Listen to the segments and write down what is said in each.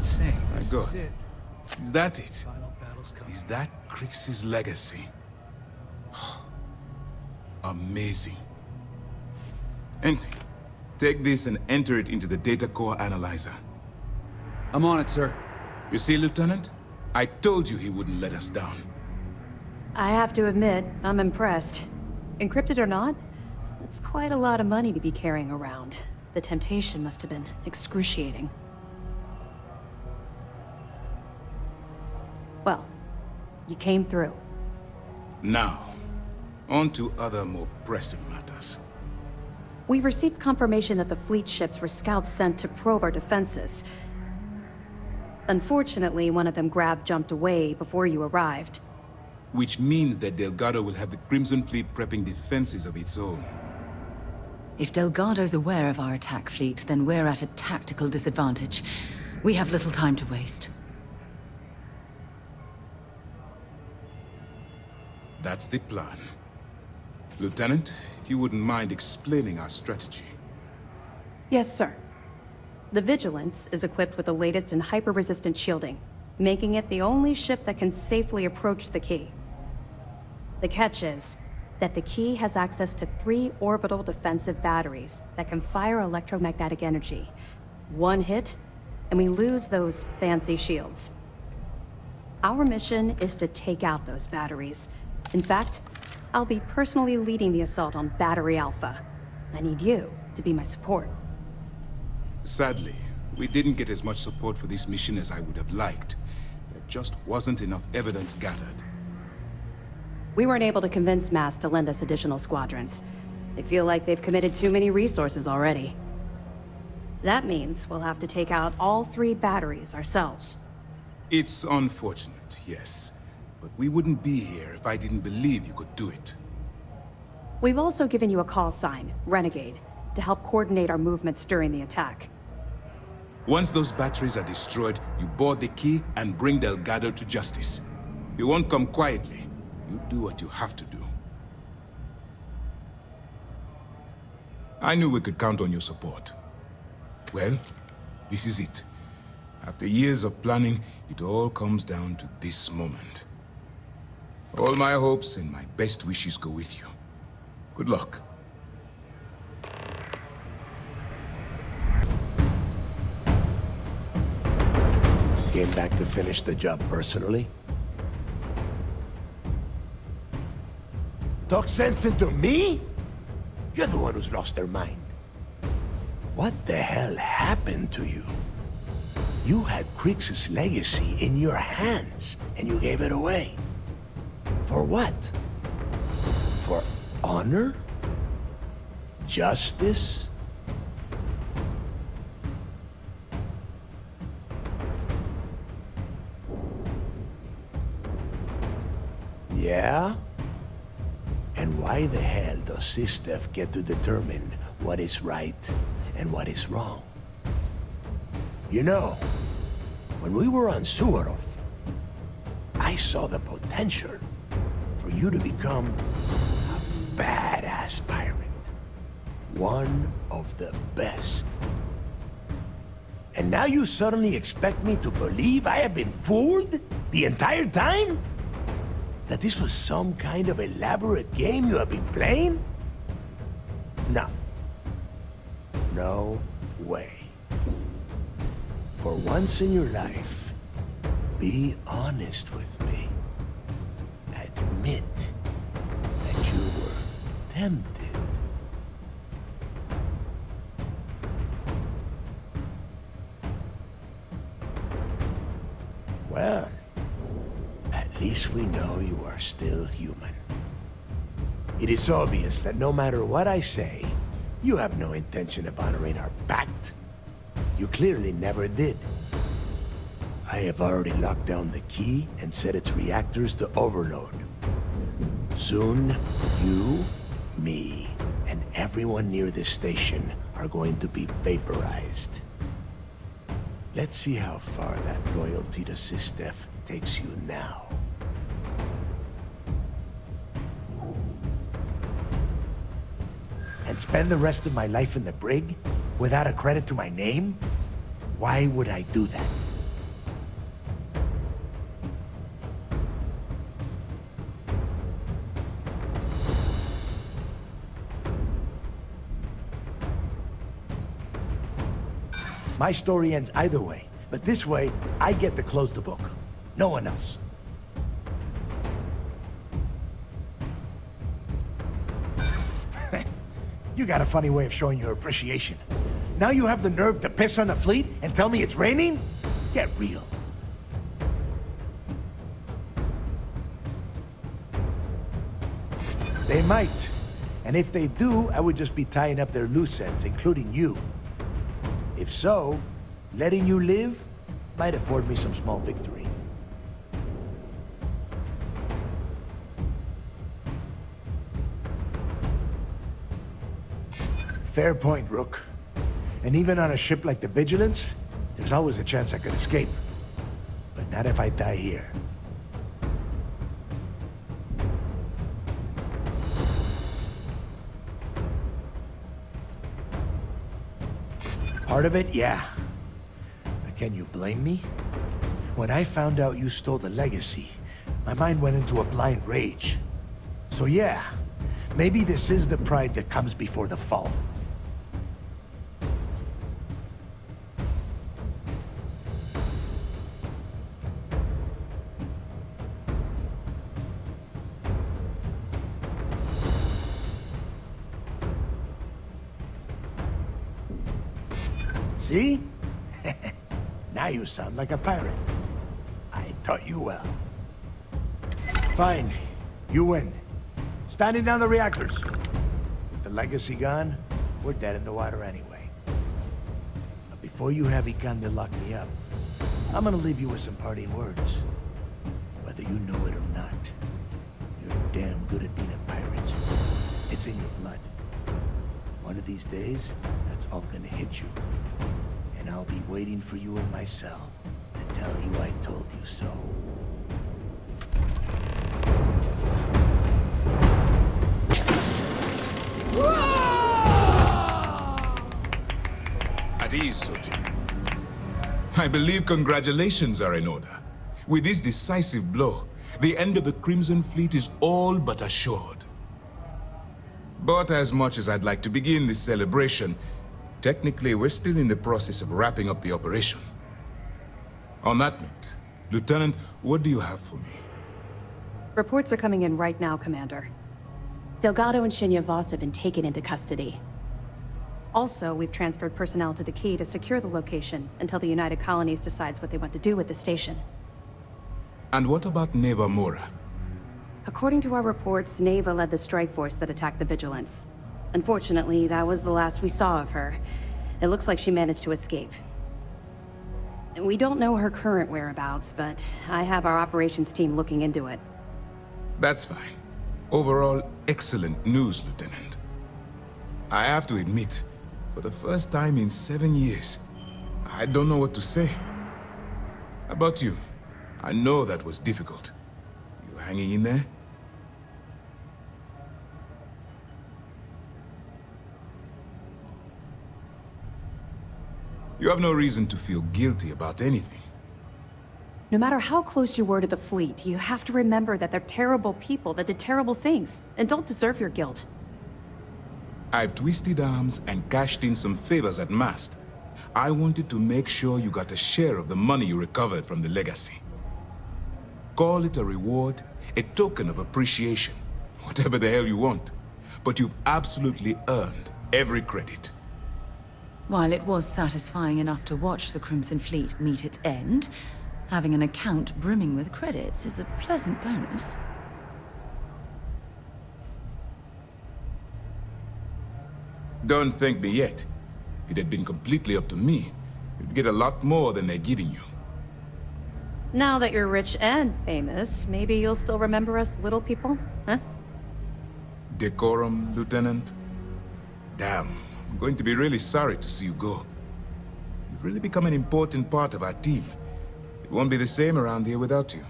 saying. My This God. is it. Is that it? Final battle's coming. Is that Kryx's legacy? Amazing. Ensign, take this and enter it into the data core analyzer. I'm on it, sir. You see, Lieutenant? I told you he wouldn't let us down. I have to admit, I'm impressed. Encrypted or not, it's quite a lot of money to be carrying around. The temptation must have been excruciating. Well, you came through. Now, on to other more pressing matters. We received confirmation that the fleet ships were scouts sent to probe our defenses. Unfortunately, one of them jumped away before you arrived. Which means that Delgado will have the Crimson Fleet prepping defenses of its own. If Delgado's aware of our attack fleet, then we're at a tactical disadvantage. We have little time to waste. That's the plan. Lieutenant, if you wouldn't mind explaining our strategy. Yes, sir. The Vigilance is equipped with the latest in hyper-resistant shielding, making it the only ship that can safely approach the key. The catch is that the key has access to 3 orbital defensive batteries that can fire electromagnetic energy. One hit, and we lose those fancy shields. Our mission is to take out those batteries. In fact, I'll be personally leading the assault on Battery Alpha. I need you to be my support. Sadly, we didn't get as much support for this mission as I would have liked. There just wasn't enough evidence gathered. We weren't able to convince MAS to lend us additional squadrons. They feel like they've committed too many resources already. That means we'll have to take out all 3 batteries ourselves. It's unfortunate, yes. But we wouldn't be here if I didn't believe you could do it. We've also given you a call sign, Renegade, to help coordinate our movements during the attack. Once those batteries are destroyed, you board the key and bring Delgado to justice. If you won't come quietly, you do what you have to do. I knew we could count on your support. Well, this is it. After years of planning, it all comes down to this moment. All my hopes and my best wishes go with you. Good luck. Came back to finish the job personally? Talk sense into me? You're the one who's lost their mind. What the hell happened to you? You had Kryx's legacy in your hands, and you gave it away. For what? For honor? Justice? Yeah? And why the hell does Sistef get to determine what is right and what is wrong? You know, when we were on Suvorov, I saw the potential for you to become a badass pirate. One of the best. And now you suddenly expect me to believe I have been fooled the entire time? That this was some kind of elaborate game you have been playing? No. No way. For once in your life, be honest with me. Admit that you were tempted. Well, at least we know you are still human. It is obvious that no matter what I say, you have no intention of honoring our pact. You clearly never did. I have already locked down the key and set its reactors to overload. Soon, you, me, and everyone near this station are going to be vaporized. Let's see how far that loyalty to Sistef takes you now. And spend the rest of my life in the brig without a credit to my name? Why would I do that? My story ends either way, but this way, I get to close the book. No one else. You got a funny way of showing your appreciation. Now you have the nerve to piss on the fleet and tell me it's raining? Get real. They might. And if they do, I would just be tying up their loose ends, including you. If so, letting you live might afford me some small victory. Fair point, Rook. And even on a ship like the Vigilance, there's always a chance I could escape. But not if I die here. Part of it, yeah. But can you blame me? When I found out you stole the legacy, my mind went into a blind rage. So yeah, maybe this is the pride that comes before the fall. See? Now you sound like a pirate. I taught you well. Fine. You win. Standing down the reactors. With the legacy gone, we're dead in the water anyway. But before you have Ikande lock me up, I'm gonna leave you with some parting words. Whether you know it or not, you're damn good at being a pirate. It's in your blood. One of these days, that's all gonna hit you. And I'll be waiting for you in my cell to tell you I told you so. At ease, Soji. I believe congratulations are in order. With this decisive blow, the end of the Crimson Fleet is all but assured. But as much as I'd like to begin this celebration, technically, we're still in the process of wrapping up the operation. On that note, Lieutenant, what do you have for me? Reports are coming in right now, Commander. Delgado and Shinya Voss have been taken into custody. Also, we've transferred personnel to the Key to secure the location until the United Colonies decides what they want to do with the station. And what about Neva Mora? According to our reports, Neva led the strike force that attacked the Vigilance. Unfortunately, that was the last we saw of her. It looks like she managed to escape. We don't know her current whereabouts, but I have our operations team looking into it. That's fine. Overall, excellent news, Lieutenant. I have to admit, for the first time in 7 years, I don't know what to say. How about you? I know that was difficult. You hanging in there? You have no reason to feel guilty about anything. No matter how close you were to the fleet, you have to remember that they're terrible people that did terrible things, and don't deserve your guilt. I've twisted arms and cashed in some favors at Mast. I wanted to make sure you got a share of the money you recovered from the legacy. Call it a reward, a token of appreciation, whatever the hell you want. But you've absolutely earned every credit. While it was satisfying enough to watch the Crimson Fleet meet its end, having an account brimming with credits is a pleasant bonus. Don't thank me yet. If it had been completely up to me, you'd get a lot more than they're giving you. Now that you're rich and famous, maybe you'll still remember us little people, huh? Decorum, Lieutenant? Damn, I'm going to be really sorry to see you go. You've really become an important part of our team. It won't be the same around here without you.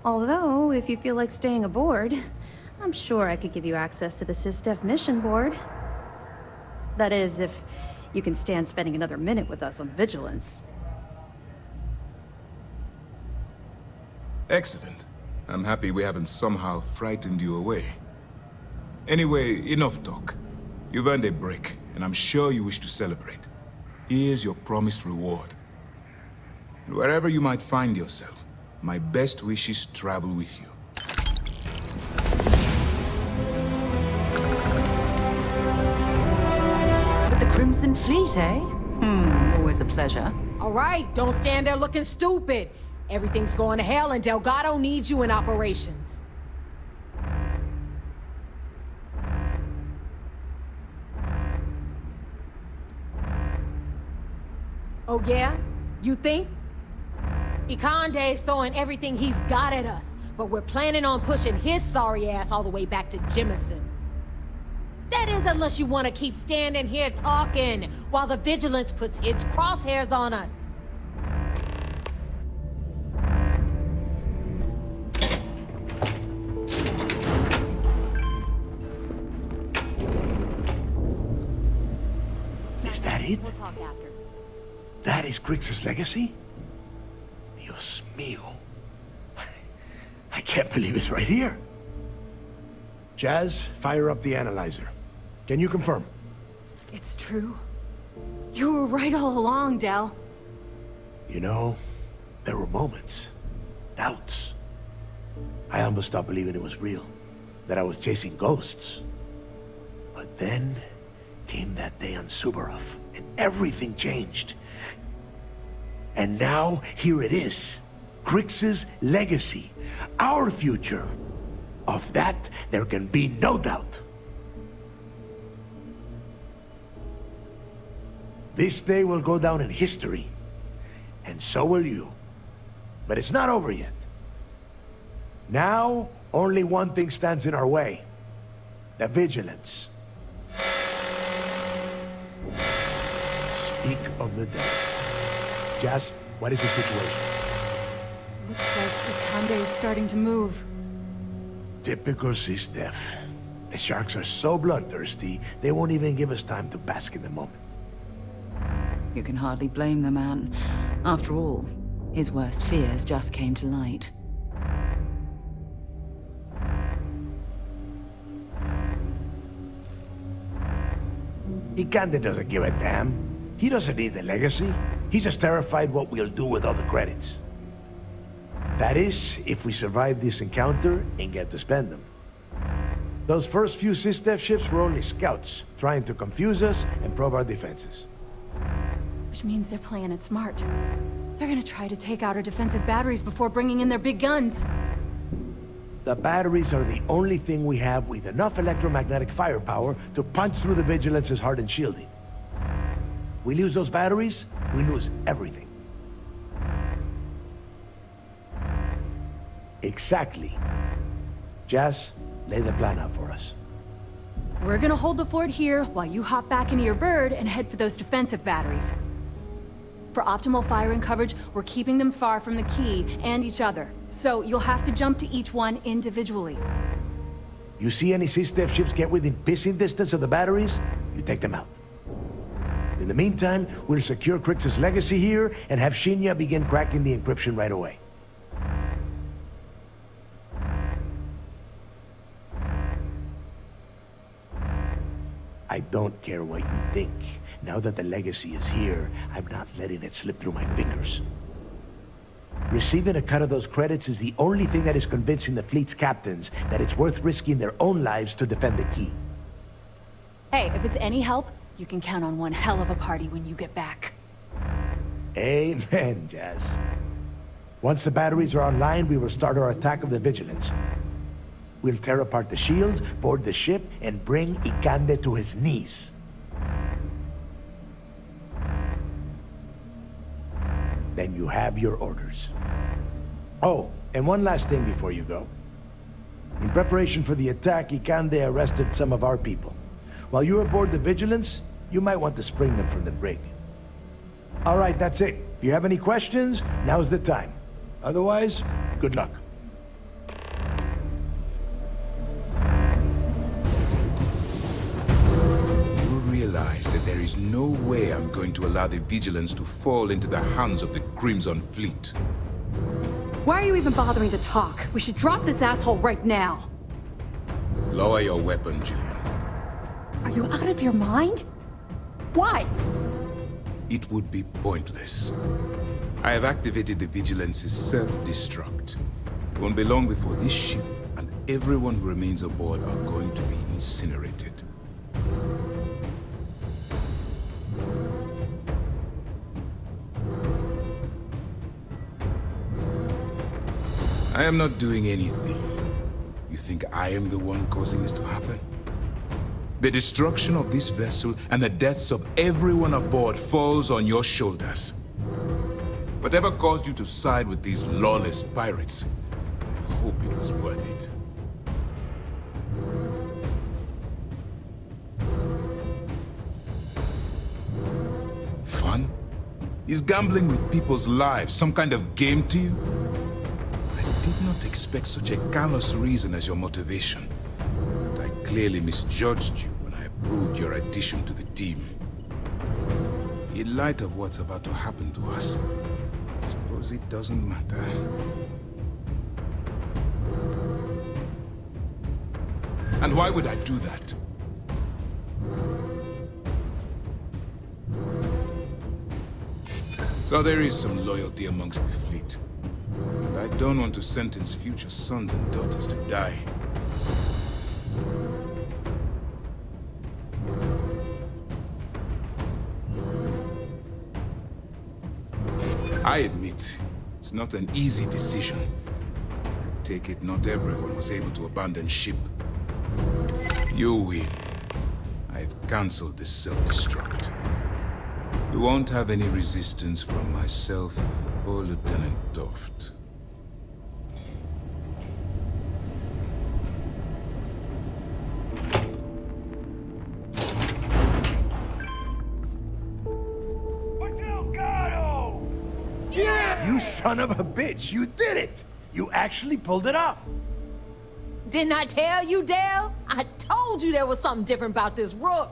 Although, if you feel like staying aboard, I'm sure I could give you access to the SysDef mission board. That is, if you can stand spending another minute with us on Vigilance. Excellent. I'm happy we haven't somehow frightened you away. Anyway, enough talk. You've earned a break, and I'm sure you wish to celebrate. here's your promised reward. And wherever you might find yourself, my best wishes travel with you. With the Crimson Fleet, eh? Always a pleasure. All right, don't stand there looking stupid. Everything's going to hell and Delgado needs you in operations. Oh yeah? You think? Ikande is throwing everything he's got at us, but we're planning on pushing his sorry ass all the way back to Jemison. That is unless you want to keep standing here talking while the Vigilance puts its crosshairs on us. Is that it? We'll talk after. That is Kryx's legacy? Dios mío. I can't believe it's right here. Jazz, fire up the analyzer. Can you confirm? It's true. You were right all along, Del. You know, there were moments, doubts. I almost stopped believing it was real, that I was chasing ghosts. But then came that day on Subarov, and everything changed. And now, here it is. Kryx's legacy. Our future. Of that, there can be no doubt. This day will go down in history. And so will you. But it's not over yet. Now, only one thing stands in our way. The Vigilance. Speak of the dead. Jazz, what is the situation? Looks like Ikande is starting to move. Typical Sistef. The sharks are so bloodthirsty, they won't even give us time to bask in the moment. You can hardly blame the man. After all, his worst fears just came to light. Ikande doesn't give a damn. He doesn't need the legacy. He's just terrified what we'll do with all the credits. That is, if we survive this encounter and get to spend them. Those first few Sistef ships were only scouts, trying to confuse us and probe our defenses. Which means they're playing it smart. They're gonna try to take out our defensive batteries before bringing in their big guns. The batteries are the only thing we have with enough electromagnetic firepower to punch through the Vigilance's hardened shielding. We lose those batteries, we lose everything. Exactly. Jazz, lay the plan out for us. We're gonna hold the fort here while you hop back into your bird and head for those defensive batteries. For optimal firing coverage, we're keeping them far from the key and each other. So you'll have to jump to each one individually. You see any Sistef ships get within pissing distance of the batteries, you take them out. In the meantime, we'll secure Kryx's legacy here and have Shinya begin cracking the encryption right away. I don't care what you think. Now that the legacy is here, I'm not letting it slip through my fingers. Receiving a cut of those credits is the only thing that is convincing the fleet's captains that it's worth risking their own lives to defend the key. Hey, if it's any help, you can count on one hell of a party when you get back. Amen, Jazz. Once the batteries are online, we will start our attack of the Vigilance. We'll tear apart the shields, board the ship, and bring Ikande to his knees. Then you have your orders. Oh, and one last thing before you go. In preparation for the attack, Ikande arrested some of our people. While you're aboard the Vigilance, you might want to spring them from the brig. All right, that's it. If you have any questions, now's the time. Otherwise, good luck. Realize that there is no way I'm going to allow the Vigilance to fall into the hands of the Crimson Fleet. Why are you even bothering to talk? We should drop this asshole right now. Lower your weapon, Jillian. Are you out of your mind? Why? it would be pointless. I have activated the Vigilance's self-destruct. It won't be long before this ship and everyone who remains aboard are going to be incinerated. I am not doing anything. You think I am the one causing this to happen? The destruction of this vessel and the deaths of everyone aboard falls on your shoulders. Whatever caused you to side with these lawless pirates, I hope it was worth it. Fun? Is gambling with people's lives some kind of game to you? I did not expect such a callous reason as your motivation. But I clearly misjudged you when I approved your addition to the team. In light of what's about to happen to us, I suppose it doesn't matter. And why would I do that? So there is some loyalty amongst the fleet. And I don't want to sentence future sons and daughters to die. I admit, it's not an easy decision. I take it not everyone was able to abandon ship. You win. I've cancelled this self-destruct. You won't have any resistance from myself or Lieutenant Toft. You son of a bitch, you did it! You actually pulled it off! Didn't I tell you, Dale? I told you there was something different about this rook.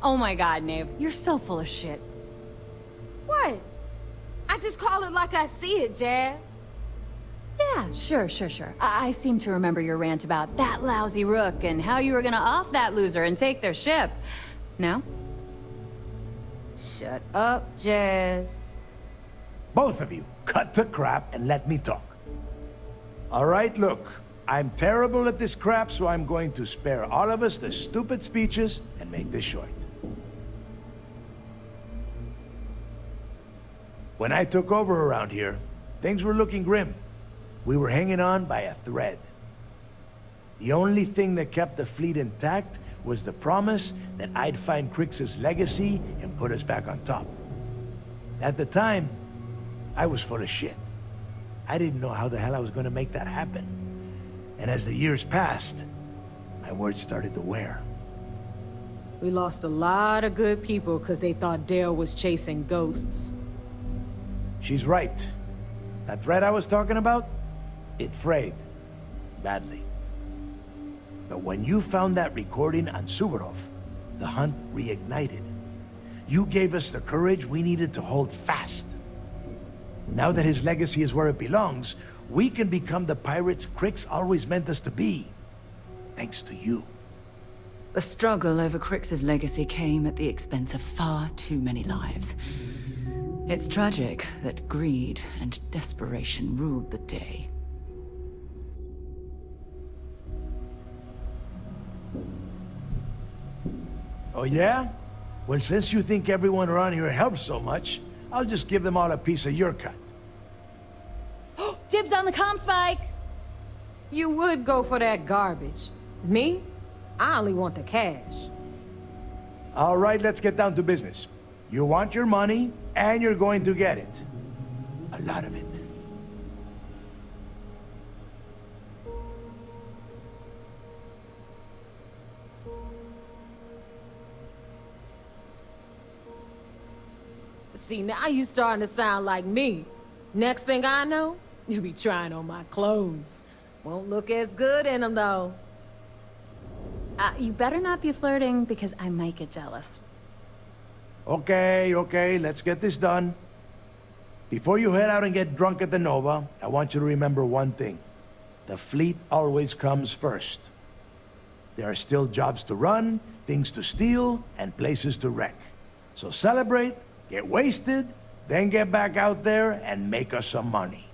Oh my god, Nave, you're so full of shit. What? I just call it like I see it, Jazz. Yeah, sure. I seem to remember your rant about that lousy rook and how you were gonna off that loser and take their ship. No? Shut up, Jazz. Both of you, cut the crap and let me talk. All right, look. I'm terrible at this crap, so I'm going to spare all of us the stupid speeches and make this short. When I took over around here, things were looking grim. We were hanging on by a thread. The only thing that kept the fleet intact was the promise that I'd find Kryx's legacy and put us back on top. At the time, I was full of shit. I didn't know how the hell I was going to make that happen. And as the years passed, my words started to wear. We lost a lot of good people because they thought Dale was chasing ghosts. She's right. That thread I was talking about, it frayed. Badly. But when you found that recording on Suvorov, the hunt reignited. You gave us the courage we needed to hold fast. Now that his legacy is where it belongs, we can become the pirates Kryx always meant us to be. Thanks to you. The struggle over Kryx's legacy came at the expense of far too many lives. It's tragic that greed and desperation ruled the day. Oh yeah? Well, since you think everyone around here helps so much, I'll just give them all a piece of your cut. Dibs on the comm spike! You would go for that garbage. Me? I only want the cash. All right, let's get down to business. You want your money, and you're going to get it. A lot of it. See, now you starting to sound like me. Next thing I know, you'll be trying on my clothes. Won't look as good in them, though. You better not be flirting, because I might get jealous. Okay, let's get this done. Before you head out and get drunk at the Nova, I want you to remember one thing. The fleet always comes first. There are still jobs to run, things to steal, and places to wreck. So celebrate Get wasted, then get back out there and make us some money.